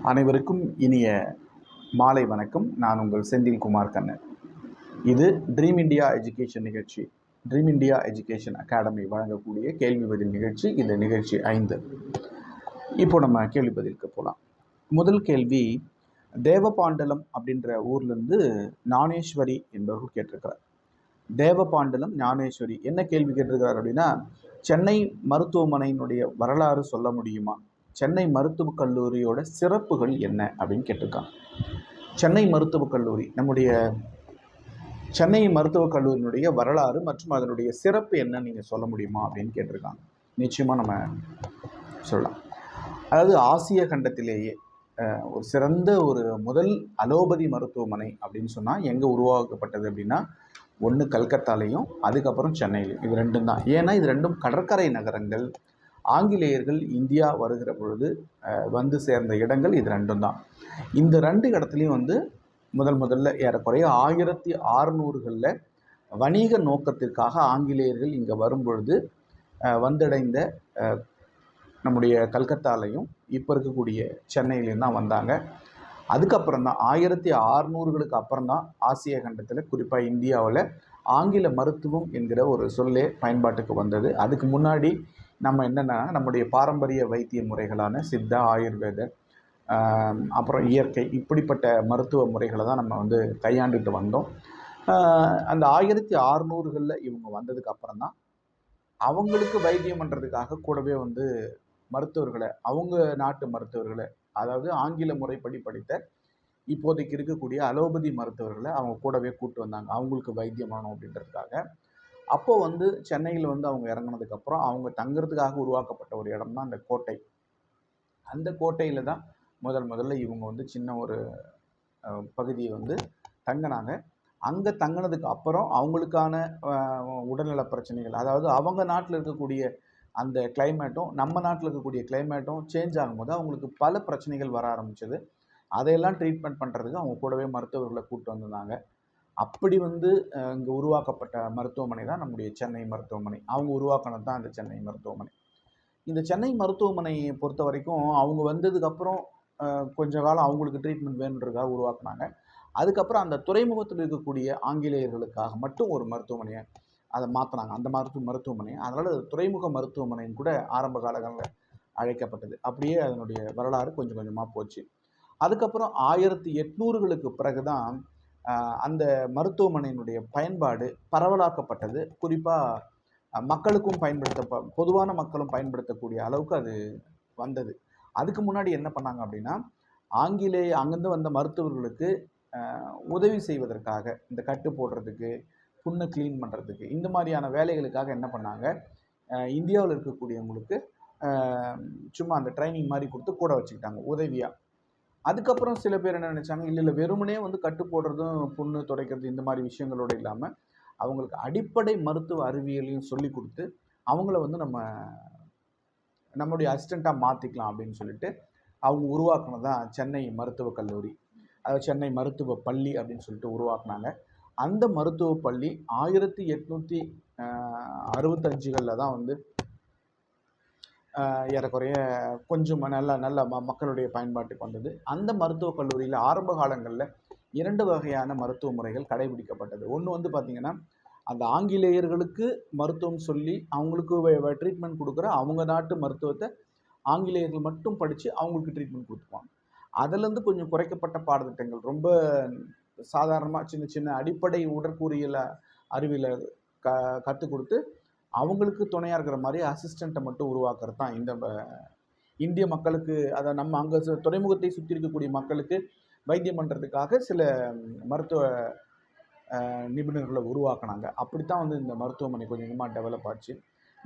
அனைவருக்கும் இனிய மாலை வணக்கம். நான் உங்கள் செந்தில்குமார் கண்ணன். இது ட்ரீம் இந்தியா எஜுகேஷன் நிகழ்ச்சி. ட்ரீம் இந்தியா எஜுகேஷன் அகாடமி வழங்கக்கூடிய கேள்வி பதில் நிகழ்ச்சி. இந்த நிகழ்ச்சி 5. இப்போ நம்ம கேள்வி பதிலுக்கு போகலாம். முதல் கேள்வி, தேவபாண்டலம் அப்படின்ற ஊர்லேருந்து ஞானேஸ்வரி என்பவர்கள் கேட்டிருக்கிறார். தேவபாண்டலம் ஞானேஸ்வரி என்ன கேள்வி கேட்டிருக்கிறார் அப்படின்னா, சென்னை மருத்துவமனையினுடைய வரலாறு சொல்ல முடியுமா, சென்னை மருத்துவக் கல்லூரியோட சிறப்புகள் என்ன அப்படின்னு கேட்டிருக்காங்க. சென்னை மருத்துவக் கல்லூரி, நம்முடைய சென்னை மருத்துவக் கல்லூரியினுடைய வரலாறு மற்றும் அதனுடைய சிறப்பு என்னன்னு நீங்கள் சொல்ல முடியுமா அப்படின்னு கேட்டிருக்காங்க. நிச்சயமாக நம்ம சொல்லலாம். அதாவது ஆசிய கண்டத்திலேயே ஒரு சிறந்த ஒரு முதல் அலோபதி மருத்துவமனை அப்படின்னு சொன்னால் எங்கே உருவாக்கப்பட்டது அப்படின்னா, ஒன்று கல்கத்தாலையும் அதுக்கப்புறம் சென்னையிலையும். இது ரெண்டும் தான். ஏன்னா இது ரெண்டும் கடற்கரை நகரங்கள். ஆங்கிலேயர்கள் இந்தியா வருகிற பொழுது வந்து சேர்ந்த இடங்கள் இது ரெண்டும் தான். இந்த ரெண்டு இடத்துலையும் வந்து முதல்ல ஏறக்குறைய 1600களில் வணிக நோக்கத்திற்காக ஆங்கிலேயர்கள் இங்கே வரும்பொழுது வந்தடைந்த நம்முடைய கல்கத்தாலையும் இப்போ இருக்கக்கூடிய சென்னையிலையும் தான் வந்தாங்க. அதுக்கப்புறம் தான் 1600களுக்கு அப்புறம் தான் ஆசிய கண்டத்தில், குறிப்பாக இந்தியாவில் ஆங்கில மருத்துவம் என்கிற ஒரு சொல்லே பயன்பாட்டுக்கு வந்தது. அதுக்கு முன்னாடி நம்ம என்னென்னா, நம்முடைய பாரம்பரிய வைத்திய முறைகளான சித்தா, ஆயுர்வேத, அப்புறம் இயற்கை, இப்படிப்பட்ட மருத்துவ முறைகளை தான் நம்ம வந்து கையாண்டுட்டு வந்தோம். அந்த 1600களில் இவங்க வந்ததுக்கு அப்புறம் தான் அவங்களுக்கு வைத்தியம் பண்ணுறதுக்காக கூடவே வந்து மருத்துவர்களை, அவங்க நாட்டு மருத்துவர்களை, அதாவது ஆங்கில முறைப்படி படித்த இப்போதைக்கு இருக்கக்கூடிய அலோபதி மருத்துவர்களை அவங்க கூடவே கூப்பிட்டு வந்தாங்க, அவங்களுக்கு வைத்தியம் பண்ணணும் அப்படின்றதுக்காக. அப்போது வந்து சென்னையில் வந்து அவங்க இறங்கினதுக்கப்புறம் அவங்க தங்கிறதுக்காக உருவாக்கப்பட்ட ஒரு இடம் தான் அந்த கோட்டை. அந்த கோட்டையில் தான் முதல்ல இவங்க வந்து சின்ன ஒரு பகுதியை வந்து தங்கினாங்க. அங்கே தங்கினதுக்கு அப்புறம் அவங்களுக்கான உடல்நல பிரச்சனைகள், அதாவது அவங்க நாட்டில் இருக்கக்கூடிய அந்த கிளைமேட்டும் நம்ம நாட்டில் இருக்கக்கூடிய கிளைமேட்டும் சேஞ்ச் ஆகும்போது அவங்களுக்கு பல பிரச்சனைகள் வர ஆரம்பிச்சது. அதையெல்லாம் ட்ரீட்மெண்ட் பண்ணுறதுக்கு அவங்க கூடவே மருத்துவர்களை கூப்பிட்டு வந்திருந்தாங்க. அப்படி வந்து இங்கே உருவாக்கப்பட்ட மருத்துவமனை தான் நம்முடைய சென்னை மருத்துவமனை. அவங்க உருவாக்கினது தான் அந்த சென்னை மருத்துவமனை. இந்த சென்னை மருத்துவமனையை பொறுத்த வரைக்கும் அவங்க வந்ததுக்கப்புறம் கொஞ்ச காலம் அவங்களுக்கு ட்ரீட்மெண்ட் வேணுன்றதுக்காக உருவாக்குனாங்க. அதுக்கப்புறம் அந்த துறைமுகத்தில் இருக்கக்கூடிய ஆங்கிலேயர்களுக்காக மட்டும் ஒரு மருத்துவமனையை அதை மாற்றினாங்க, அந்த மருத்துவமனையை. அதனால் அது துறைமுக மருத்துவமனைன்னு கூட ஆரம்ப காலங்களில் அழைக்கப்பட்டது. அப்படியே அதனுடைய வரலாறு கொஞ்சம் கொஞ்சமாக போச்சு. அதுக்கப்புறம் 1800களுக்கு பிறகு தான் அந்த மருத்துவமனையினுடைய பயன்பாடு பரவலாக்கப்பட்டது. குறிப்பாக மக்களுக்கும் பொதுவான மக்களும் பயன்படுத்தக்கூடிய அளவுக்கு அது வந்தது. அதுக்கு முன்னாடி என்ன பண்ணாங்க அப்படின்னா, அங்கேருந்து வந்த மருத்துவர்களுக்கு உதவி செய்வதற்காக, இந்த கட்டு போடுறதுக்கு, புண்ணை க்ளீன் பண்ணுறதுக்கு, இந்த மாதிரியான வேலைகளுக்காக என்ன பண்ணாங்க, இந்தியாவில் இருக்கக்கூடியவங்களுக்கு சும்மா அந்த ட்ரைனிங் மாதிரி கொடுத்து கூட வச்சுக்கிட்டாங்க உதவியாக. அதுக்கப்புறம் சில பேர் என்ன நினச்சாங்க, இல்லை வெறுமனே வந்து கட்டு போடுறதும் புண்ணு துடைக்கிறது இந்த மாதிரி விஷயங்களோடு இல்லாமல் அவங்களுக்கு அடிப்படை மருத்துவ அறிவியலையும் சொல்லி கொடுத்து அவங்கள வந்து நம்முடைய அசிஸ்டண்ட்டாக மாற்றிக்கலாம் அப்படின்னு சொல்லிட்டு அவங்க உருவாக்குனது தான் சென்னை மருத்துவக் கல்லூரி, அதாவது சென்னை மருத்துவ பள்ளி அப்படின்னு சொல்லிட்டு உருவாக்குனாங்க. அந்த மருத்துவ பள்ளி 1865களில் தான் வந்து ஏறக்குறைய கொஞ்சம் நல்ல மக்களுடைய பயன்பாட்டுக்கு வந்தது. அந்த மருத்துவக் கல்லூரியில் ஆரம்ப காலங்களில் 2 வகையான மருத்துவ முறைகள் கடைபிடிக்கப்பட்டது. ஒன்று வந்து பார்த்திங்கன்னா, அந்த ஆங்கிலேயர்களுக்கு மருத்துவம் சொல்லி அவங்களுக்கு ட்ரீட்மெண்ட் கொடுக்குற அவங்க நாட்டு மருத்துவத்தை ஆங்கிலேயர்கள் மட்டும் படித்து அவங்களுக்கு ட்ரீட்மெண்ட் கொடுத்துப்பாங்க. அதிலேருந்து கொஞ்சம் குறைக்கப்பட்ட பாடத்திட்டங்கள், ரொம்ப சாதாரணமாக சின்ன சின்ன அடிப்படை உடற்கூறியல் அறிவியலை கற்றுக் கொடுத்து அவங்களுக்கு துணையாக இருக்கிற மாதிரி அசிஸ்டண்ட்டை மட்டும் உருவாக்குறது தான் இந்த இந்திய மக்களுக்கு, அதை நம்ம அங்கே துறைமுகத்தை சுற்றி இருக்கக்கூடிய மக்களுக்கு வைத்தியம் பண்ணுறதுக்காக சில மருத்துவ நிபுணர்களை உருவாக்குனாங்க. அப்படித்தான் வந்து இந்த மருத்துவமனை கொஞ்சம் கொஞ்சமாக டெவலப் ஆச்சு.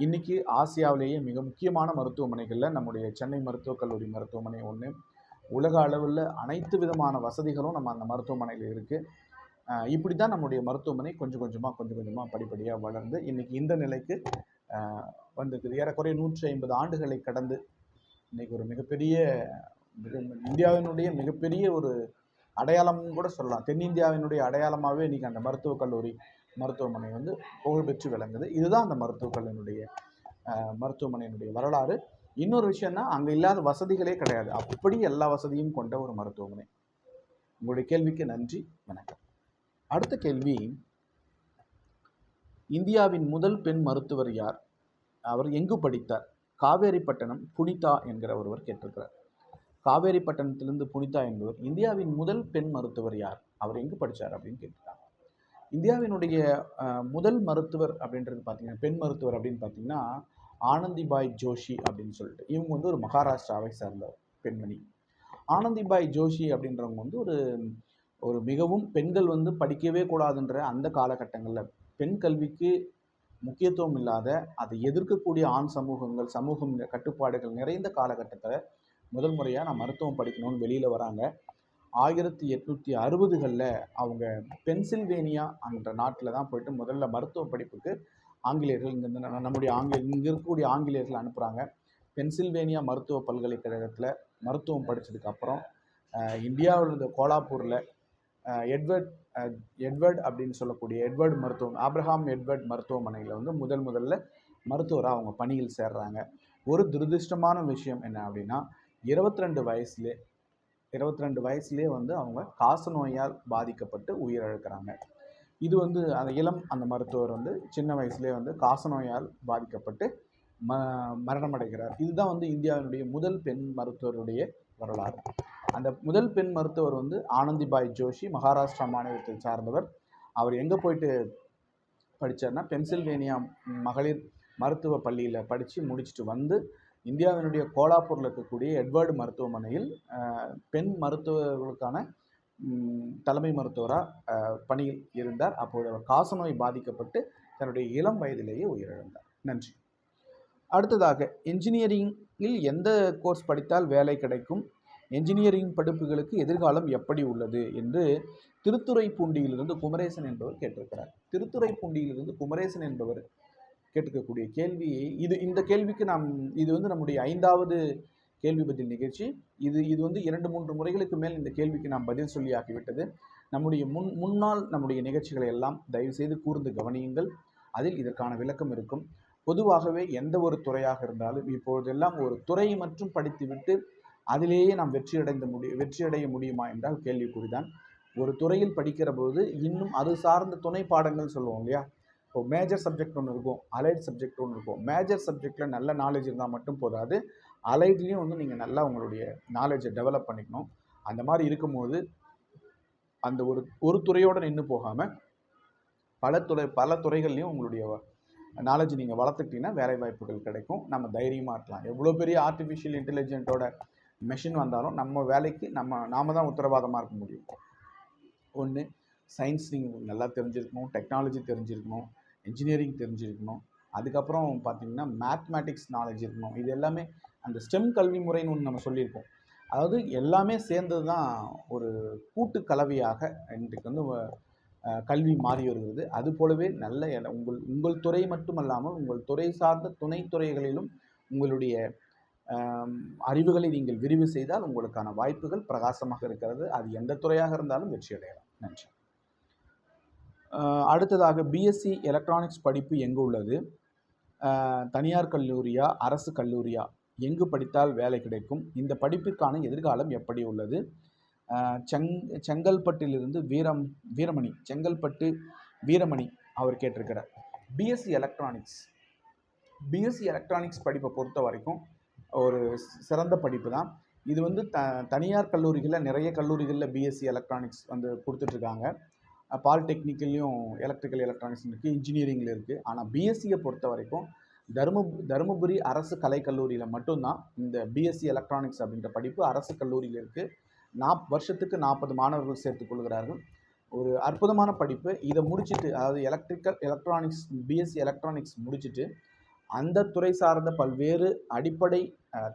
இன்றைக்கி ஆசியாவிலேயே மிக முக்கியமான மருத்துவமனைகளில் நம்முடைய சென்னை மருத்துவக் கல்லூரி மருத்துவமனை ஒன்று. உலக அளவில் அனைத்து விதமான வசதிகளும் நம்ம அந்த மருத்துவமனையில் இருக்குது. இப்படி தான் நம்முடைய மருத்துவமனை கொஞ்சம் கொஞ்சமாக படிப்படியாக வளர்ந்து இன்றைக்கி இந்த நிலைக்கு வந்திருக்குது. ஏறக்குறைய 150 ஆண்டுகளை கடந்து இன்றைக்கி ஒரு இந்தியாவினுடைய மிகப்பெரிய ஒரு அடையாளம் கூட சொல்லலாம். தென்னிந்தியாவினுடைய அடையாளமாகவே இன்றைக்கி அந்த மருத்துவக் கல்லூரி மருத்துவமனை வந்து புகழ்பெற்று விளங்குது. இதுதான் அந்த மருத்துவமனையினுடைய வரலாறு. இன்னொரு விஷயம்னா அங்கே இல்லாத வசதிகளே கிடையாது. அப்படி எல்லா வசதியும் கொண்ட ஒரு மருத்துவமனை. உங்களுடைய கேள்விக்கு நன்றி, வணக்கம். அடுத்த கேள்வி, இந்தியாவின் முதல் பெண் மருத்துவர் யார்? அவர் எங்கு படித்தார்? காவேரிப்பட்டணம் புனிதா என்கிற ஒருவர் கேட்டிருக்கிறார். காவேரிப்பட்டணத்திலிருந்து புனிதா என்பவர் இந்தியாவின் முதல் பெண் மருத்துவர் யார்? அவர் எங்கு படித்தார் அப்படின்னு கேட்டிருக்காங்க. இந்தியாவினுடைய முதல் மருத்துவர் அப்படின்றது பார்த்தீங்கன்னா, பெண் மருத்துவர் அப்படின்னு பார்த்தீங்கன்னா ஆனந்திபாய் ஜோஷி அப்படின்னு சொல்லிட்டு, இவங்க வந்து ஒரு மகாராஷ்டிராவை சார்ந்த பெண்மணி. ஆனந்திபாய் ஜோஷி அப்படின்றவங்க வந்து ஒரு ஒரு மிகவும் பெண்கள் வந்து படிக்கவே கூடாதுன்ற அந்த காலகட்டங்களில் பெண் கல்விக்கு முக்கியத்துவம் இல்லாத, அதை எதிர்க்கக்கூடிய ஆண் சமூகங்கள், சமூகம் கட்டுப்பாடுகள் நிறைந்த காலகட்டத்தில் முதல் முறையாக நான் மருத்துவம் படிக்கணும்னு வெளியில் வராங்க. 1860களில் அவங்க பென்சில்வேனியா என்ற நாட்டில் தான் போயிட்டு முதல்ல மருத்துவ படிப்புக்கு ஆங்கிலேயர்கள் இங்கேருந்து நம்முடைய இங்கே இருக்கக்கூடிய ஆங்கிலேயர்கள் அனுப்புகிறாங்க. பென்சில்வேனியா மருத்துவ பல்கலைக்கழகத்தில் மருத்துவம் படித்ததுக்கப்புறம் இந்தியாவில் இருந்த கோலாப்பூரில் எட்வர்ட் அப்படின்னு சொல்லக்கூடிய எட்வர்ட் மருத்துவம், ஆப்ரஹாம் எட்வர்ட் மருத்துவமனையில் வந்து முதல்ல மருத்துவராக அவங்க பணியில் சேர்றாங்க. ஒரு துரதிருஷ்டமான விஷயம் என்ன அப்படின்னா, 22 வயசுலேயே வந்து அவங்க காச நோயால் பாதிக்கப்பட்டு உயிரிழக்கிறாங்க. இது வந்து அந்த மருத்துவர் வந்து சின்ன வயசுலேயே வந்து காச நோயால் பாதிக்கப்பட்டு மரணமடைகிறார். இதுதான் வந்து இந்தியாவினுடைய முதல் பெண் மருத்துவருடைய வரலாறு. அந்த முதல் பெண் மருத்துவர் வந்து ஆனந்திபாய் ஜோஷி, மகாராஷ்டிரா மாநிலத்தை சார்ந்தவர். அவர் எங்கே போயிட்டு படித்தார்னா, பென்சில்வேனியா மகளிர் மருத்துவ பள்ளியில் படித்து முடிச்சுட்டு வந்து இந்தியாவினுடைய கோலாப்பூரில் இருக்கக்கூடிய எட்வர்டு மருத்துவமனையில் பெண் மருத்துவர்களுக்கான தலைமை மருத்துவராக பணியில் இருந்தார். அப்போது அவர் காசநோய் பாதிக்கப்பட்டு தன்னுடைய இளம் வயதிலேயே உயிரிழந்தார். நன்றி. அடுத்ததாக, என்ஜினியரிங்கில் எந்த கோர்ஸ் படித்தால் வேலை கிடைக்கும்? என்ஜினியரிங் படிப்புகளுக்கு எதிர்காலம் எப்படி உள்ளது என்று திருத்துறைப்பூண்டியிலிருந்து குமரேசன் என்பவர் கேட்டிருக்கிறார். திருத்துறைப்பூண்டியிலிருந்து குமரேசன் என்பவர் கேட்டிருக்கக்கூடிய கேள்வி இந்த கேள்விக்கு இது வந்து நம்முடைய 5வது கேள்வி பதில் நிகழ்ச்சி. இது வந்து 2-3 முறைகளுக்கு மேல் இந்த கேள்விக்கு நாம் பதில் சொல்லி ஆகிவிட்டது. நம்முடைய முன்னால் நம்முடைய நிகழ்ச்சிகளை எல்லாம் தயவுசெய்து கூர்ந்து கவனியுங்கள். அதில் இதற்கான விளக்கம் இருக்கும். பொதுவாகவே எந்த ஒரு துறையாக இருந்தாலும் இப்பொழுதெல்லாம் ஒரு துறை மற்றும் படித்துவிட்டு அதிலேயே நாம் வெற்றியடைய முடியுமா என்றால் கேள்விக்குறிதான். ஒரு துறையில் படிக்கிற போது இன்னும் அது சார்ந்த துணை பாடங்கள் சொல்லுவோம் இல்லையா? இப்போ மேஜர் சப்ஜெக்ட் ஒன்று இருக்கும், அலைட் சப்ஜெக்ட் ஒன்று இருக்கும். மேஜர் சப்ஜெக்டில் நல்ல நாலேஜ் இருந்தால் மட்டும் போதாது, அலைட்லேயும் வந்து நீங்கள் நல்லா உங்களுடைய நாலேஜை டெவலப் பண்ணிக்கணும். அந்த மாதிரி இருக்கும்போது அந்த ஒரு துறையோடு நின்று போகாமல் பல துறைகள்லையும் உங்களுடைய நாலேஜ் நீங்கள் வளர்த்துக்கிட்டீங்கன்னா வேலை வாய்ப்புகள் கிடைக்கும். நம்ம தைரியமாக இருக்கலாம். எவ்வளோ பெரிய ஆர்டிஃபிஷியல் இன்டெலிஜென்ட்டோட மெஷின் வந்தாலும் நம்ம வேலைக்கு நாம தான் உத்தரவாதமாக இருக்க முடியும். ஒன்று, சயின்ஸ் நீங்கள் நல்லா தெரிஞ்சிருக்கணும், டெக்னாலஜி தெரிஞ்சிருக்கணும், இன்ஜினியரிங் தெரிஞ்சிருக்கணும். அதுக்கப்புறம் பார்த்திங்கன்னா மேத்மேட்டிக்ஸ் நாலேஜ் இருக்கணும். இது எல்லாமே அந்த ஸ்டெம் கல்வி முறைன்னு ஒன்று நம்ம சொல்லியிருக்கோம். அதாவது எல்லாமே சேர்ந்தது தான் ஒரு கூட்டு கலவையாக இன்றைக்கு வந்து கல்வி மாறி வருகிறது. அதுபோலவே நல்ல உங்கள் துறை மட்டுமல்லாமல் உங்கள் துறை சார்ந்த துணைத்துறைகளிலும் உங்களுடைய அறிவுகளை நீங்கள் விரிவு செய்தால் உங்களுக்கான வாய்ப்புகள் பிரகாசமாக இருக்கிறது. அது எந்த துறையாக இருந்தாலும் வெற்றி அடையலாம். நன்றி. அடுத்ததாக, பிஎஸ்சி எலக்ட்ரானிக்ஸ் படிப்பு எங்கு உள்ளது? தனியார் கல்லூரியா, அரசு கல்லூரியா? எங்கு படித்தால் வேலை கிடைக்கும்? இந்த படிப்பிற்கான எதிர்காலம் எப்படி உள்ளது? செங்கல்பட்டிலிருந்து வீரமணி அவர் கேட்டிருக்கிறார். பிஎஸ்சி எலக்ட்ரானிக்ஸ் படிப்பை பொறுத்த வரைக்கும் ஒரு சிறந்த படிப்பு தான். இது வந்து தனியார் கல்லூரிகளில் நிறைய கல்லூரிகளில் பிஎஸ்சி எலக்ட்ரானிக்ஸ் வந்து கொடுத்துட்ருக்காங்க. பாலிடெக்னிக்கல்லையும் எலக்ட்ரிக்கல் எலக்ட்ரானிக்ஸ் இருக்குது, இன்ஜினியரிங்கில் இருக்குது. ஆனால் பிஎஸ்சியை பொறுத்த வரைக்கும் தருமபுரி அரசு கலைக்கல்லூரியில் மட்டும்தான் இந்த பிஎஸ்சி எலக்ட்ரானிக்ஸ் அப்படின்ற படிப்பு அரசு கல்லூரியில் இருக்குது. வருஷத்துக்கு 40 மாணவர்கள் சேர்த்துக்கொள்கிறார்கள். ஒரு அற்புதமான படிப்பு. இதை முடிச்சுட்டு, அதாவது பிஎஸ்சி எலக்ட்ரானிக்ஸ் முடிச்சுட்டு அந்த துறை சார்ந்த பல்வேறு அடிப்படை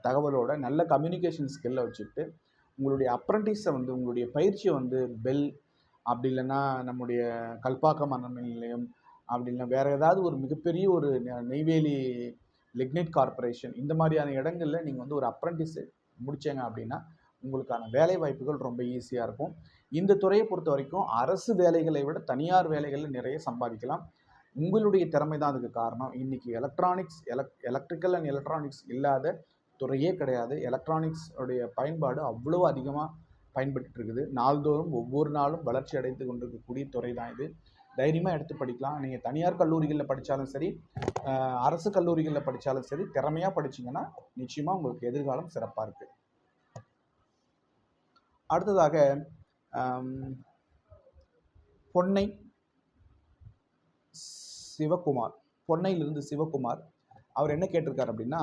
தகவலோட நல்ல கம்யூனிகேஷன் ஸ்கில்லை வச்சுட்டு உங்களுடைய அப்ரண்டிஸை வந்து உங்களுடைய பயிற்சியை வந்து பெல், அப்படி இல்லைன்னா நம்முடைய கல்பாக்கம் அனல்மின் நிலையம், அப்படி இல்லைன்னா வேறு ஏதாவது ஒரு மிகப்பெரிய ஒரு நெய்வேலி லிக்னைட் கார்பரேஷன், இந்த மாதிரியான இடங்களில் நீங்கள் வந்து ஒரு அப்ரண்டிஸு முடித்தீங்க அப்படின்னா உங்களுக்கான வேலை வாய்ப்புகள் ரொம்ப ஈஸியாக இருக்கும். இந்த துறையை பொறுத்த வரைக்கும் அரசு வேலைகளை விட தனியார் வேலைகளில் நிறைய சம்பாதிக்கலாம். உங்களுடைய திறமை தான் அதுக்கு காரணம். இன்றைக்கி எலக்ட்ரிக்கல் அண்ட் எலக்ட்ரானிக்ஸ் இல்லாத துறையே கிடையாது. எலக்ட்ரானிக்ஸ் உடைய பயன்பாடு அவ்வளோ அதிகமாக பயன்பட்டு இருக்குது. நாள்தோறும் ஒவ்வொரு நாளும் வளர்ச்சி அடைந்து கொண்டிருக்கக்கூடிய துறை தான் இது. தைரியமாக எடுத்து படிக்கலாம். நீங்கள் தனியார் கல்லூரிகளில் படித்தாலும் சரி, அரசு கல்லூரிகளில் படித்தாலும் சரி, திறமையாக படிச்சிங்கன்னா நிச்சயமாக உங்களுக்கு எதிர்காலம் சிறப்பாக இருக்குது. அடுத்ததாக பொன்னை சிவகுமார், பொன்னையிலிருந்து சிவகுமார், அவர் என்ன கேட்டிருக்கார் அப்படின்னா,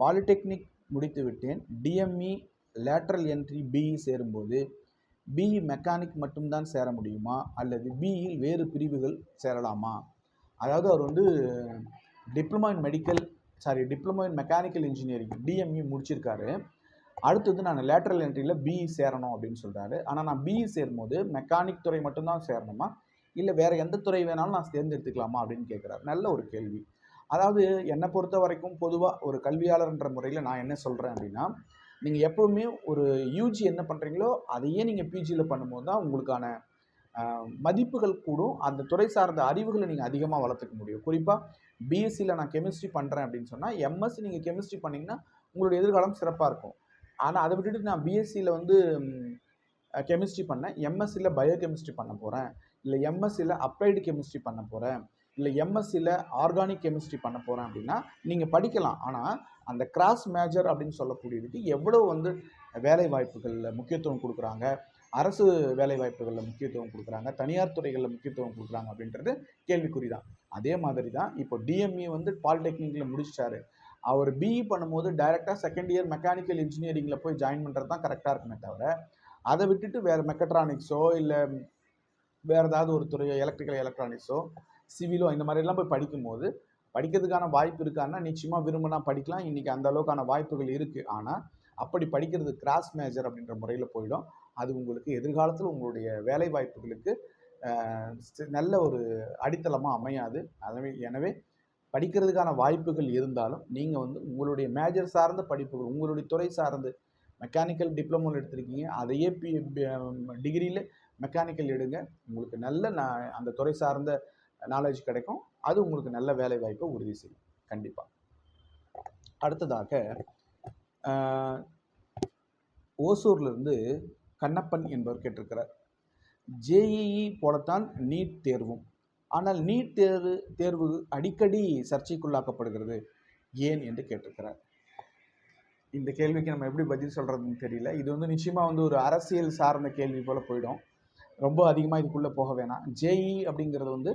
பாலிடெக்னிக் முடித்து விட்டேன், டிஎம்இ லேட்ரல் என்ட்ரி பிஇ சேரும்போது பிஇ மெக்கானிக் மட்டும்தான் சேர முடியுமா அல்லது பிஇயில் வேறு பிரிவுகள் சேரலாமா? அதாவது அவர் வந்து diploma in mechanical engineering DME முடிச்சிருக்காரு. அடுத்து வந்து நான் லேட்ரல் என்ட்ரியில் பிஇ சேரணும் அப்படின்னு சொல்கிறாரு. ஆனால் நான் பிஇ சேரும்போது மெக்கானிக் துறை மட்டும்தான் சேரணுமா இல்லை வேறு எந்த துறை வேணாலும் நான் தேர்ந்தெடுத்துக்கலாமா அப்படின்னு கேட்குறாரு. நல்ல ஒரு கேள்வி. அதாவது என்னை பொறுத்த வரைக்கும் பொதுவாக ஒரு கல்வியாளர்ன்ற முறையில் நான் என்ன சொல்கிறேன் அப்படின்னா, நீங்கள் எப்போவுமே ஒரு யூஜி என்ன பண்ணுறீங்களோ அதையே நீங்கள் பிஜியில் பண்ணும்போது தான் உங்களுக்கான மதிப்புகள் கூடும். அந்த துறை சார்ந்த அறிவுகளை நீங்கள் அதிகமாக வளர்த்துக்க முடியும். குறிப்பாக பிஎஸ்சியில் நான் கெமிஸ்ட்ரி பண்ணுறேன் அப்படின்னு சொன்னால் எம்எஸ்சி நீங்கள் கெமிஸ்ட்ரி பண்ணிங்கன்னா உங்களுடைய எதிர்காலம் சிறப்பாக இருக்கும். ஆனால் அதை விட்டுட்டு நான் பிஎஸ்சியில் வந்து கெமிஸ்ட்ரி பண்ணேன், எம்எஸ்சியில் பயோகெமிஸ்ட்ரி பண்ண போகிறேன், இல்லை எம்எஸ்சியில் அப்ளைடு கெமிஸ்ட்ரி பண்ண போகிறேன், இல்லை எம்எஸ்சியில் ஆர்கானிக் கெமிஸ்ட்ரி பண்ண போகிறேன் அப்படின்னா நீங்கள் படிக்கலாம். ஆனால் அந்த கிராஸ் மேஜர் அப்படின்னு சொல்லக்கூடியதுக்கு எவ்வளோ வந்து வேலை வாய்ப்புகளில் முக்கியத்துவம் கொடுக்குறாங்க, அரசு வேலை வாய்ப்புகளில் முக்கியத்துவம் கொடுக்குறாங்க, தனியார் துறைகளில் முக்கியத்துவம் கொடுக்குறாங்க அப்படின்றது கேள்விக்குறி தான். அதே மாதிரி தான் இப்போ டிஎம்இ வந்து பாலிடெக்னிக்கில் முடிச்சிட்டாரு. அவர் பிஇ பண்ணும்போது டைரெக்டாக செகண்ட் இயர் மெக்கானிக்கல் இன்ஜினியரிங்கில் போய் ஜாயின் பண்ணுறது தான் கரெக்டாக இருக்குமே தவிர, அதை விட்டுட்டு வேறு மெக்கட்ரானிக்ஸோ இல்லை வேறு ஏதாவது ஒரு துறையோ எலக்ட்ரிக்கல் எலக்ட்ரானிக்ஸோ சிவிலோ இந்த மாதிரிலாம் போய் படிக்கும்போது படிக்கிறதுக்கான வாய்ப்பு இருக்கான்னா நிச்சயமாக விரும்பினா படிக்கலாம். இன்றைக்கி அந்த அளவுக்கான வாய்ப்புகள் இருக்குது. ஆனால் அப்படி படிக்கிறது கிராஸ் மேஜர் அப்படின்ற முறையில் போயிடும். அது உங்களுக்கு எதிர்காலத்தில் உங்களுடைய வேலை வாய்ப்புகளுக்கு நல்ல ஒரு அடித்தளமாக அமையாது. எனவே படிக்கிறதுக்கான வாய்ப்புகள் இருந்தாலும் நீங்கள் வந்து உங்களுடைய மேஜர் சார்ந்த படிப்புகள், உங்களுடைய துறை சார்ந்து மெக்கானிக்கல் டிப்ளமோவில் எடுத்திருக்கீங்க, அதையே டிகிரியில் மெக்கானிக்கல் எடுங்க. உங்களுக்கு நல்ல அந்த துறை சார்ந்த நாலேஜ் கிடைக்கும். அது உங்களுக்கு நல்ல வேலை வாய்ப்பை உறுதி செய்யும் கண்டிப்பாக. அடுத்ததாக ஓசூர்லேருந்து கண்ணப்பன் என்பவர் கேட்டிருக்கிறார், ஜேஇஇ போலத்தான் நீட் தேர்வும், ஆனால் நீட் தேர்வு அடிக்கடி சர்ச்சைக்குள்ளாக்கப்படுகிறது ஏன் என்று கேட்டிருக்கிறார். இந்த கேள்விக்கு நம்ம எப்படி பதில் சொல்கிறதுன்னு தெரியல. இது வந்து நிச்சயமாக வந்து ஒரு அரசியல் சார்ந்த கேள்வி போல் போயிடும். ரொம்ப அதிகமாக இதுக்குள்ளே போக வேணாம். ஜேஇ அப்படிங்கிறது வந்து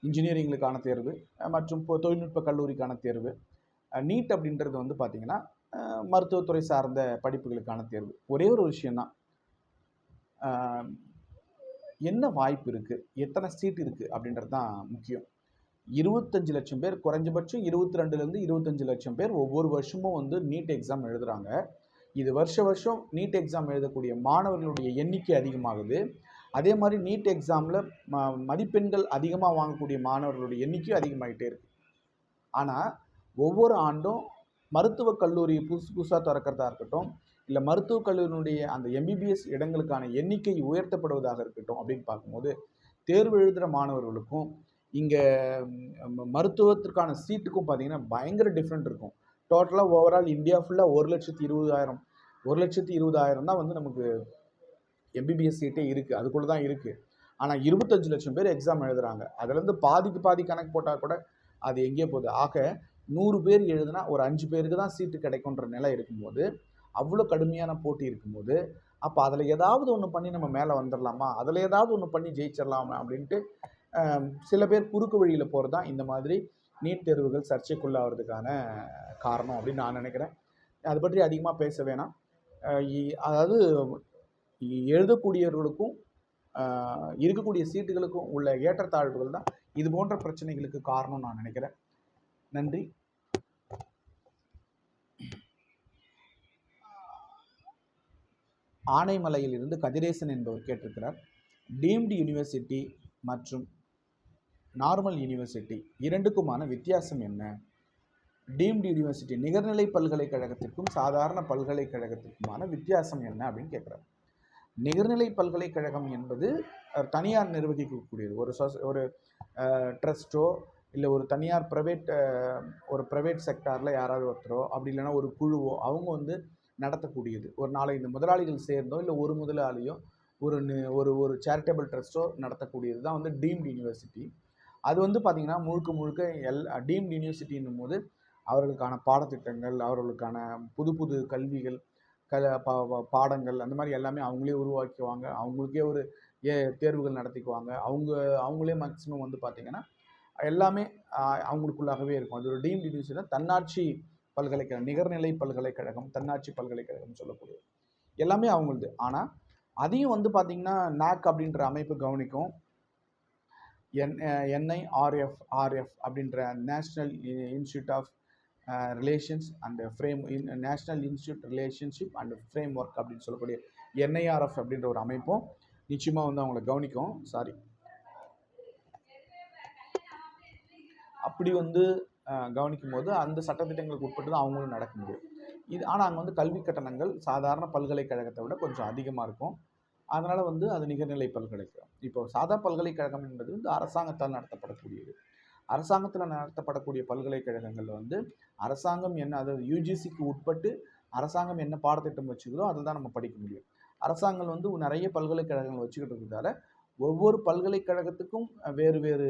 இன்ஜினியரிங்களுக்கான தேர்வு மற்றும் தொழில்நுட்ப கல்லூரிக்கான தேர்வு. நீட் அப்படின்றது வந்து பார்த்திங்கன்னா மருத்துவத்துறை சார்ந்த படிப்புகளுக்கான தேர்வு. ஒரே ஒரு விஷயந்தான், என்ன வாய்ப்பு இருக்குது, எத்தனை சீட் இருக்குது அப்படின்றது தான் முக்கியம். 25 லட்சம் பேர், குறைஞ்சபட்சம் 22லேருந்து 25 லட்சம் பேர் ஒவ்வொரு வருஷமும் வந்து நீட் எக்ஸாம் எழுதுகிறாங்க. இது வருஷம் நீட் எக்ஸாம் எழுதக்கூடிய மாணவர்களுடைய எண்ணிக்கை அதிகமாகுது. அதே மாதிரி நீட் எக்ஸாமில் மதிப்பெண்கள் அதிகமாக வாங்கக்கூடிய மாணவர்களுடைய எண்ணிக்கையும் அதிகமாகிட்டே இருக்குது. ஆனால் ஒவ்வொரு ஆண்டும் மருத்துவக் கல்லூரி புதுசாக திறக்கிறதா இருக்கட்டும், இல்லை மருத்துவக் கல்லூரியினுடைய அந்த எம்பிபிஎஸ் இடங்களுக்கான எண்ணிக்கை உயர்த்தப்படுவதாக இருக்கட்டும் அப்படின்னு பார்க்கும்போது தேர்வு எழுதுகிற மாணவர்களுக்கும் இங்கே மருத்துவத்திற்கான சீட்டுக்கும் பார்த்திங்கன்னா பயங்கர டிஃப்ரெண்ட் இருக்கும். டோட்டலாக ஓவரால் இந்தியா ஃபுல்லாக 1,20,000 தான் வந்து நமக்கு எம்பிபிஎஸ் சீட்டே இருக்குது, அதுக்குள்ளே தான் இருக்குது. ஆனால் 25 லட்சம் பேர் எக்ஸாம் எழுதுகிறாங்க. அதுலேருந்து பாதி கணக்கு போட்டால் கூட அது எங்கேயே போகுது. ஆக 100 பேர் எழுதுனா ஒரு 5 பேருக்கு தான் சீட்டு கிடைக்குன்ற நிலை இருக்கும்போது, அவ்வளோ கடுமையான போட்டி இருக்கும்போது, அப்போ அதில் ஏதாவது ஒன்று பண்ணி நம்ம மேலே வந்துடலாமா, அதில் ஏதாவது ஒன்று பண்ணி ஜெயிச்சிடலாமா அப்படின்ட்டு சில பேர் குறுக்கு வழியில் போகிறது தான் இந்த மாதிரி நீட் தேர்வுகள் சர்ச்சைக்குள்ளாகிறதுக்கான காரணம் அப்படின்னு நான் நினைக்கிறேன். அதை பற்றி அதிகமாக பேச வேணாம். அதாவது எழுதக்கூடியவர்களுக்கும் இருக்கக்கூடிய சீட்டுகளுக்கும் உள்ள ஏற்றத்தாழ்வுகள் தான் இது போன்ற பிரச்சனைகளுக்கு காரணம் நான் நினைக்கிறேன். நன்றி. ஆனைமலையில் இருந்து கதிரேசன் என்பவர் கேட்டிருக்கிறார், டீம்டு யூனிவர்சிட்டி மற்றும் நார்மல் யூனிவர்சிட்டி இரண்டுக்குமான வித்தியாசம் என்ன? டீம்டு யூனிவர்சிட்டி நிகர்நிலை பல்கலைக்கழகத்திற்கும் சாதாரண பல்கலைக்கழகத்திற்குமான வித்தியாசம் என்ன அப்படின்னு கேட்குறாரு. நிகர்நிலை பல்கலைக்கழகம் என்பது தனியார் நிர்வகிக்கக்கூடியது. ஒரு ட்ரஸ்ட்டோ இல்லை ஒரு தனியார் ஒரு ப்ரைவேட் செக்டாரில் யாராவது ஒருத்தரோ அப்படி இல்லைன்னா ஒரு குழுவோ அவங்க வந்து நடத்தக்கூடியது. ஒரு 4, 5 முதலாளிகள் சேர்ந்தோ இல்லை ஒரு முதலாளியோ ஒரு ஒரு ஒரு சேரிட்டபிள் ட்ரஸ்ட்டோ நடத்தக்கூடியது தான் வந்து டீம்டு யூனிவர்சிட்டி. அது வந்து பார்த்திங்கன்னா முழுக்க முழுக்க டீம்டு யூனிவர்சிட்டின்னும் போது அவர்களுக்கான பாடத்திட்டங்கள், அவர்களுக்கான புது புது கல்விகள், பாடங்கள் அந்த மாதிரி எல்லாமே அவங்களே உருவாக்குவாங்க. அவங்களுக்கே ஒரு தேர்வுகள் நடத்திக்குவாங்க. அவங்களே மேக்ஸிமம் வந்து பார்த்திங்கன்னா எல்லாமே அவங்களுக்குள்ளாகவே இருக்கும். அது ஒரு டீம்டு யூனிவர்சிட்டி, தன்னாட்சி பல்கலைக்கழகம், நிகர்நிலை பல்கலைக்கழகம், தன்னாட்சி பல்கலைக்கழகம் சொல்லக்கூடியது எல்லாமே அவங்களுது. ஆனால் அதையும் வந்து பார்த்திங்கன்னா NAC அப்படின்ற அமைப்பு கவனிக்கும். NIRF அப்படின்ற national institute of relations and national institute relationship and framework அப்படின்னு சொல்லக்கூடிய NIRF அப்படின்ற ஒரு அமைப்பும் நிச்சயமாக வந்து அவங்களை கவனிக்கும். அப்படி வந்து கவனிக்கும் போது அந்த சட்டத்திட்டங்களுக்கு உட்பட்டு தான் அவங்களும் நடக்க முடியும். ஆனால் அங்கே வந்து கல்வி கட்டணங்கள் சாதாரண பல்கலைக்கழகத்தை விட கொஞ்சம் அதிகமாக இருக்கும். அதனால் வந்து அது நிகர்நிலை பல்கலைக்கழகம். இப்போ சாதா பல்கலைக்கழகம் என்பது வந்து அரசாங்கத்தால் நடத்தப்படக்கூடியது. அரசாங்கத்தில் நடத்தப்படக்கூடிய பல்கலைக்கழகங்களில் வந்து அரசாங்கம் என்ன, அதாவது UGCக்கு உட்பட்டு அரசாங்கம் என்ன பாடத்திட்டம் வச்சுக்கிறதோ அதில் தான் நம்ம படிக்க முடியும். அரசாங்கம் வந்து நிறைய பல்கலைக்கழகங்கள் வச்சுக்கிட்டு இருக்கிறதால ஒவ்வொரு பல்கலைக்கழகத்துக்கும் வேறு வேறு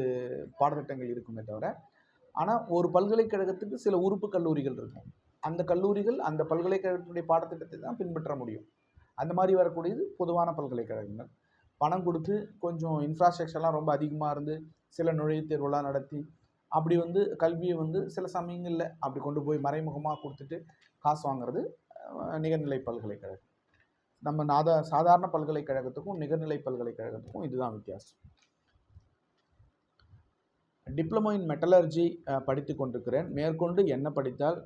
பாடத்திட்டங்கள் இருக்குமே தவிர, ஆனால் ஒரு பல்கலைக்கழகத்துக்கு சில உறுப்பு கல்லூரிகள் இருக்கும். அந்த கல்லூரிகள் அந்த பல்கலைக்கழகத்துடைய பாடத்திட்டத்தை தான் பின்பற்ற முடியும். அந்த மாதிரி வரக்கூடியது பொதுவான பல்கலைக்கழகங்கள். பணம் கொடுத்து கொஞ்சம் இன்ஃப்ராஸ்ட்ரக்சர்லாம் ரொம்ப அதிகமாக இருந்து சில நுழைவுத் தேர்வுலாம் நடத்தி அப்படி வந்து கல்வியை வந்து சில சமயங்களில் அப்படி கொண்டு போய் மறைமுகமாக கொடுத்துட்டு காசு வாங்குறது நிகர்நிலை பல்கலைக்கழகம். நம்ம சாதாரண பல்கலைக்கழகத்துக்கும் நிகர்நிலை பல்கலைக்கழகத்துக்கும் இதுதான் வித்தியாசம். டிப்ளமோ இன் மெட்டலர்ஜி படித்து கொண்டிருக்கிறேன். மேற்கொண்டு என்ன படித்தால்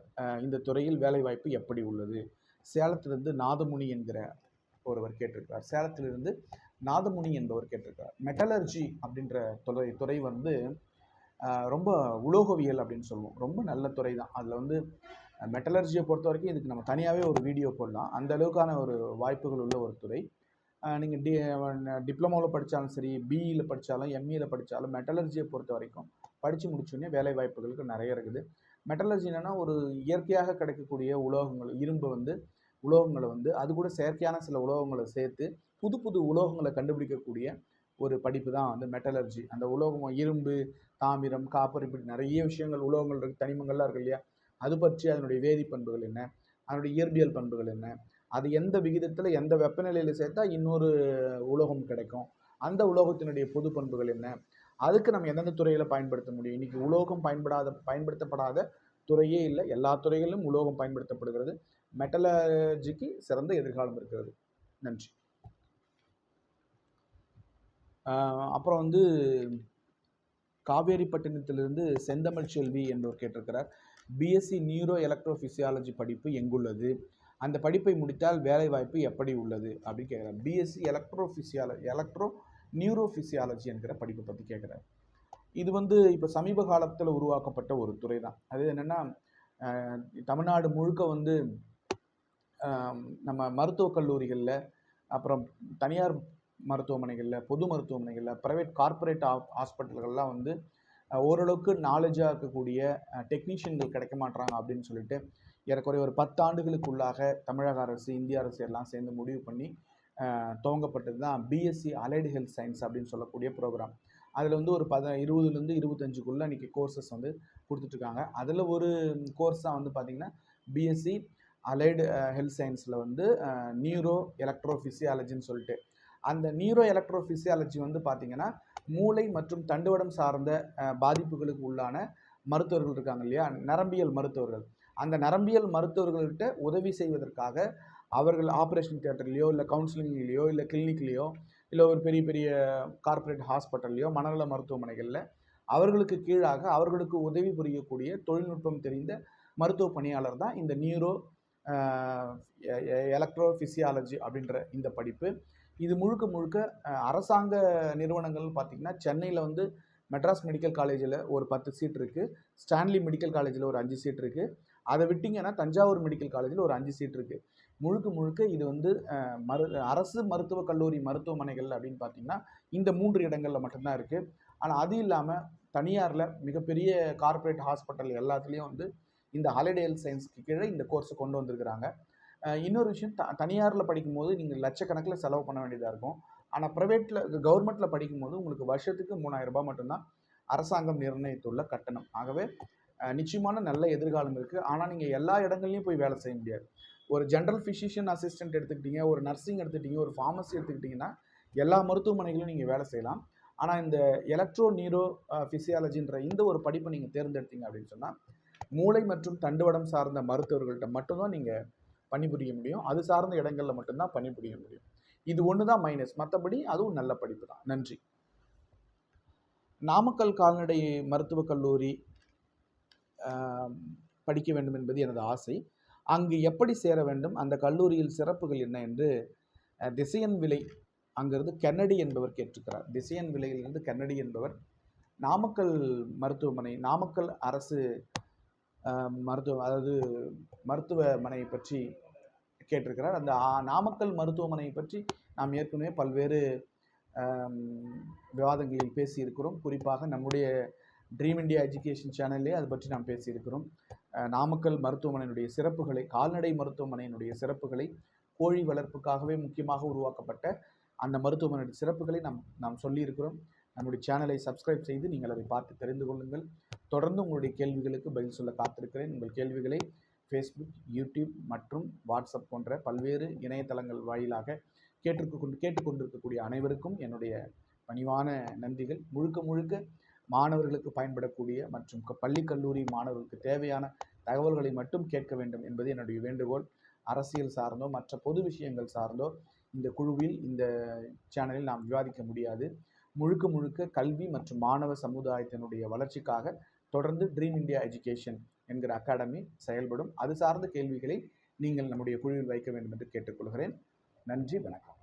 இந்த துறையில் வேலைவாய்ப்பு எப்படி உள்ளது? சேலத்திலிருந்து நாதமுனி என்கிற ஒருவர் கேட்டிருக்கிறார். சேலத்திலிருந்து நாதமுனி என்பவர் கேட்டிருக்கிறார். மெட்டலர்ஜி அப்படின்ற துறை வந்து ரொம்ப உலோகவியல் அப்படின்னு சொல்லுவோம். ரொம்ப நல்ல துறை தான். அதில் வந்து மெட்டலர்ஜியை பொறுத்த வரைக்கும் இதுக்கு நம்ம தனியாகவே ஒரு வீடியோ போடலாம். அந்த அளவுக்கான ஒரு வாய்ப்புகள் உள்ள ஒரு துறை. நீங்கள் டிப்ளமோவில் படித்தாலும் சரி, பிஇயில் படித்தாலும், எம்இயில் படித்தாலும் மெட்டலர்ஜியை பொறுத்த வரைக்கும் படித்து முடிச்சோடனே வேலை வாய்ப்புகளுக்கு நிறைய இருக்குது. மெட்டலர்ஜி என்னென்னா ஒரு இயற்கையாக கிடைக்கக்கூடிய உலோகங்களை வந்து அது கூட செயற்கையான சில உலோகங்களை சேர்த்து புது புது உலோகங்களை கண்டுபிடிக்கக்கூடிய ஒரு படிப்பு தான் வந்து மெட்டலர்ஜி. அந்த உலோகம் இரும்பு, தாமிரம், காப்பர், இப்படி நிறைய விஷயங்கள் உலோகங்கள் இருக்குது, தனிமங்கள்லாம் இருக்குது இல்லையா? அது பற்றி அதனுடைய வேதிப்பண்புகள் என்ன, அதனுடைய இயற்பியல் பண்புகள் என்ன, அது எந்த விகிதத்தில் எந்த வெப்பநிலையில் சேர்த்தா இன்னொரு உலோகம் கிடைக்கும், அந்த உலோகத்தினுடைய பொது பண்புகள் என்ன, அதுக்கு நம்ம எந்தெந்த துறையில் பயன்படுத்த முடியும். இன்றைக்கி உலோகம் பயன்படுத்தப்படாத துறையே இல்லை. எல்லா துறைகளிலும் உலோகம் பயன்படுத்தப்படுகிறது. மெட்டலர்ஜிக்கு சிறந்த எதிர்காலம் இருக்கிறது. நன்றி. அப்புறம் வந்து காவேரிப்பட்டினத்திலிருந்து செந்தமிழ் செல்வி என்பவர் கேட்டிருக்கிறார். பிஎஸ்சி நியூரோ எலக்ட்ரோஃபிசியாலஜி படிப்பு எங்குள்ளது? அந்த படிப்பை முடித்தால் வேலை வாய்ப்பு எப்படி உள்ளது அப்படின்னு கேட்குறாரு. பிஎஸ்சி எலக்ட்ரோ நியூரோஃபிசியாலஜி என்கிற படிப்பை பற்றி கேட்குறாரு. இது வந்து இப்போ சமீப காலத்தில் உருவாக்கப்பட்ட ஒரு துறை தான். அது என்னென்னா தமிழ்நாடு முழுக்க வந்து நம்ம மருத்துவக் கல்லூரிகளில், அப்புறம் தனியார் மருத்துவமனைகளில், பொது மருத்துவமனைகளில், ப்ரைவேட் கார்ப்பரேட் ஹாஸ்பிட்டல்கள்லாம் வந்து ஓரளவுக்கு நாலேஜாக இருக்கக்கூடிய டெக்னீஷியன்கள் கிடைக்க மாட்டாங்க அப்படின்னு சொல்லிட்டு ஏறக்குறைய ஒரு 10 ஆண்டுகளுக்குள்ளாக தமிழக அரசு, இந்திய அரசு எல்லாம் சேர்ந்து முடிவு பண்ணி துவங்கப்பட்டது தான் பிஎஸ்சி அலைடு ஹெல்த் சயின்ஸ் அப்படின்னு சொல்லக்கூடிய ப்ரோக்ராம். அதில் வந்து ஒரு 20லேருந்து 25க்குள்ளே இன்றைக்கி கோர்சஸ் வந்து கொடுத்துட்ருக்காங்க. அதில் ஒரு கோர்ஸ் தான் வந்து பார்த்திங்கன்னா பிஎஸ்சி அலைடு ஹெல்த் சயின்ஸில் வந்து நியூரோ எலக்ட்ரோஃபிசியாலஜின்னு சொல்லிட்டு. அந்த நியூரோ எலக்ட்ரோஃபிசியாலஜி வந்து பார்த்திங்கன்னா மூளை மற்றும் தண்டுவடம் சார்ந்த பாதிப்புகளுக்கு உள்ளான மருத்துவர்கள் இருக்காங்க இல்லையா, நரம்பியல் மருத்துவர்கள். அந்த நரம்பியல் மருத்துவர்கள்கிட்ட உதவி செய்வதற்காக அவர்கள் ஆப்ரேஷன் தியேட்டர்லேயோ இல்லை கவுன்சிலிங்லேயோ இல்லை கிளினிக்லேயோ இல்லை ஒரு பெரிய பெரிய கார்ப்பரேட் ஹாஸ்பிட்டல்லையோ மனநல மருத்துவமனைகளில் அவர்களுக்கு கீழாக அவர்களுக்கு உதவி புரியக்கூடிய தொழில்நுட்பம் தெரிந்த மருத்துவ பணியாளர் தான் இந்த நியூரோ எலக்ட்ரோஃபிசியாலஜி அப்படின்ற இந்த படிப்பு. இது முழுக்க முழுக்க அரசாங்க நிறுவனங்கள் பார்த்திங்கன்னா சென்னையில் வந்து மெட்ராஸ் மெடிக்கல் காலேஜில் ஒரு 10 சீட் இருக்குது, ஸ்டான்லி மெடிக்கல் காலேஜில் ஒரு 5 சீட் இருக்குது. அதை விட்டிங்கன்னா தஞ்சாவூர் மெடிக்கல் காலேஜில் ஒரு 5 சீட் இருக்குது. முழுக்க முழுக்க இது வந்து அரசு மருத்துவக் கல்லூரி மருத்துவமனைகள் அப்படின்னு பார்த்திங்கன்னா இந்த 3 இடங்களில் மட்டும்தான் இருக்குது. ஆனால் அது இல்லாமல் தனியாரில் மிகப்பெரிய கார்ப்பரேட் ஹாஸ்பிட்டல் எல்லாத்துலேயும் வந்து இந்த ஹாலிடே ஹெல்த் சயின்ஸ்க்கு கீழே இந்த கோர்ஸை கொண்டு வந்திருக்கிறாங்க. இன்னொரு விஷயம், தனியாரில் படிக்கும்போது நீங்கள் லட்சக்கணக்கில் செலவு பண்ண வேண்டியதாக இருக்கும். ஆனால் ப்ரைவேட்டில் கவர்மெண்ட்டில் படிக்கும்போது உங்களுக்கு வருஷத்துக்கு 3000 ரூபாய் மட்டும்தான் அரசாங்கம் நிர்ணயித்துள்ள கட்டணம். ஆகவே நிச்சயமான நல்ல எதிர்காலம் இருக்குது. ஆனால் நீங்கள் எல்லா இடங்கள்லையும் போய் வேலை செய்ய முடியாது. ஒரு ஜென்ரல் ஃபிசிஷியன் அசிஸ்டன்ட் எடுத்துக்கிட்டீங்க, ஒரு நர்சிங் எடுத்துக்கிட்டீங்க, ஒரு ஃபார்மசி எடுத்துக்கிட்டிங்கன்னா எல்லா மருத்துவமனைகளும் நீங்கள் வேலை செய்யலாம். ஆனால் இந்த எலக்ட்ரோ நியூரோ ஃபிசியாலஜின்ற இந்த ஒரு படிப்பை நீங்கள் தேர்ந்தெடுத்தீங்க அப்படின்னு சொன்னால் மூளை மற்றும் தண்டுவடம் சார்ந்த மருத்துவர்கள்ட்ட மட்டும்தான் நீங்கள் பணிபுரிய முடியும். அது சார்ந்த இடங்களில் மட்டும்தான் பணிபுரிய முடியும். இது ஒன்று தான் மைனஸ். மற்றபடி அதுவும் நல்ல படிப்பு தான். நன்றி. நாமக்கல் கால்நடை மருத்துவக் கல்லூரி படிக்க வேண்டும் என்பது எனது ஆசை. அங்கு எப்படி சேர வேண்டும், அந்த கல்லூரியில் சிறப்புகள் என்ன என்று திசையன் விலை அங்கிருந்து கென்னடி என்பவர் கேட்டிருக்கிறார். திசையன் விலையிலிருந்து கென்னடி என்பவர் நாமக்கல் மருத்துவமனை, நாமக்கல் அரசு மருத்துவமனையை பற்றி கேட்டிருக்கிறார். அந்த நாமக்கல் மருத்துவமனையை பற்றி நாம் ஏற்கனவே பல்வேறு விவாதங்களில் பேசியிருக்கிறோம். குறிப்பாக நம்முடைய ட்ரீம் இண்டியா எஜுகேஷன் சேனல்லே அதை பற்றி நாம் பேசியிருக்கிறோம். நாமக்கல் மருத்துவமனையினுடைய சிறப்புகளை, கால்நடை மருத்துவமனையினுடைய சிறப்புகளை, கோழி வளர்ப்புக்காகவே முக்கியமாக உருவாக்கப்பட்ட அந்த மருத்துவமனையுடைய சிறப்புகளை நாம் சொல்லியிருக்கிறோம். நம்முடைய சேனலை சப்ஸ்கிரைப் செய்து நீங்கள் அதை பார்த்து தெரிந்து கொள்ளுங்கள். தொடர்ந்து உங்களுடைய கேள்விகளுக்கு பதில் சொல்ல காத்திருக்கிறேன். உங்கள் கேள்விகளை ஃபேஸ்புக், யூடியூப் மற்றும் வாட்ஸ்அப் போன்ற பல்வேறு இணையதளங்கள் வாயிலாக கேட்டுக்கொண்டிருக்கக்கூடிய அனைவருக்கும் என்னுடைய பணிவான நன்றிகள். முழுக்க மாணவர்களுக்கு பயன்படக்கூடிய மற்றும் பள்ளி கல்லூரி மாணவர்களுக்கு தேவையான தகவல்களை மட்டும் கேட்க வேண்டும் என்பது என்னுடைய வேண்டுகோள். அரசியல் சார்ந்தோ மற்ற பொது விஷயங்கள் சார்ந்தோ இந்த குழுவில், இந்த சேனலில் நாம் விவாதிக்க முடியாது. முழுக்க கல்வி மற்றும் மாணவ சமுதாயத்தினுடைய வளர்ச்சிக்காக தொடர்ந்து ட்ரீம் இண்டியா எஜுகேஷன் என்கிற அகாடமி செயல்படும். அது சார்ந்த கேள்விகளை நீங்கள் நம்முடைய குழுவில் வைக்க வேண்டும் என்று கேட்டுக்கொள்கிறேன். நன்றி, வணக்கம்.